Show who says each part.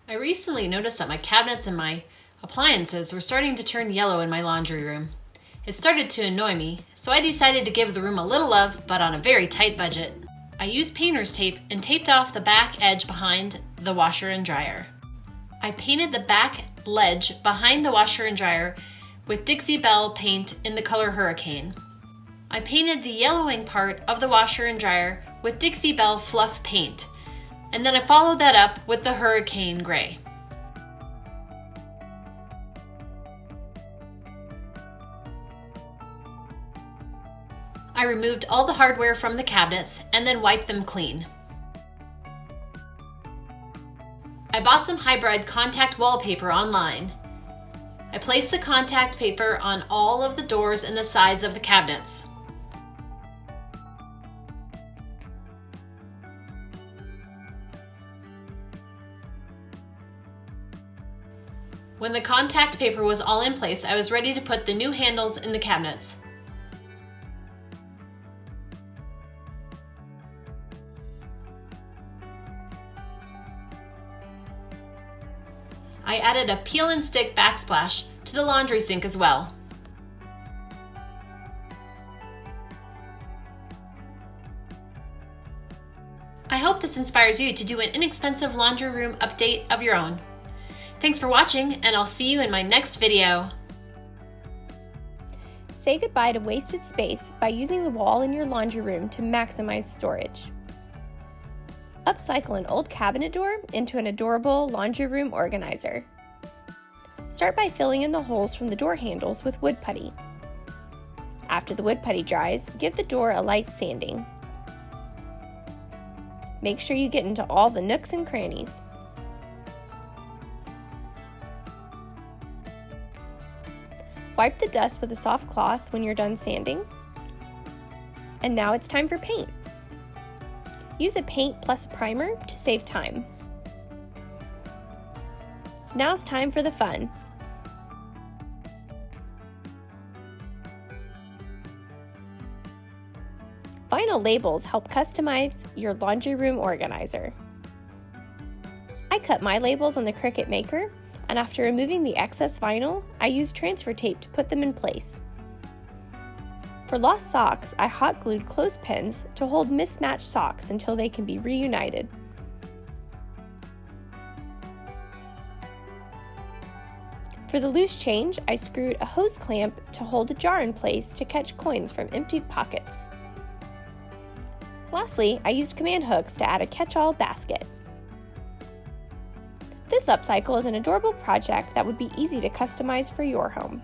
Speaker 1: I recently noticed that my cabinets and my appliances were starting to turn yellow in my laundry room. It started to annoy me, so I decided to give the room a little love, but on a very tight budget. I used painter's tape and taped off the back edge behind the washer and dryer. I painted the back ledge behind the washer and dryer with Dixie Belle paint in the color Hurricane. I painted the yellowing part of the washer and dryer with Dixie Belle fluff paint, and then I followed that up with the Hurricane gray. I removed all the hardware from the cabinets and then wiped them clean. I bought some hybrid contact wallpaper online. I placed the contact paper on all of the doors and the sides of the cabinets. When the contact paper was all in place, I was ready to put the new handles in the cabinets. I added a peel and stick backsplash to the laundry sink as well. I hope this inspires you to do an inexpensive laundry room update of your own. Thanks for watching, and I'll see you in my next video.
Speaker 2: Say goodbye to wasted space by using the wall in your laundry room to maximize storage. Upcycle an old cabinet door into an adorable laundry room organizer. Start by filling in the holes from the door handles with wood putty. After the wood putty dries, give the door a light sanding. Make sure you get into all the nooks and crannies. Wipe the dust with a soft cloth when you're done sanding. And now it's time for paint. Use a paint plus primer to save time. Now it's time for the fun. Vinyl labels help customize your laundry room organizer. I cut my labels on the Cricut Maker, and after removing the excess vinyl, I used transfer tape to put them in place. For lost socks, I hot glued clothespins to hold mismatched socks until they can be reunited. For the loose change, I screwed a hose clamp to hold a jar in place to catch coins from emptied pockets. Lastly, I used command hooks to add a catch-all basket. This upcycle is an adorable project that would be easy to customize for your home.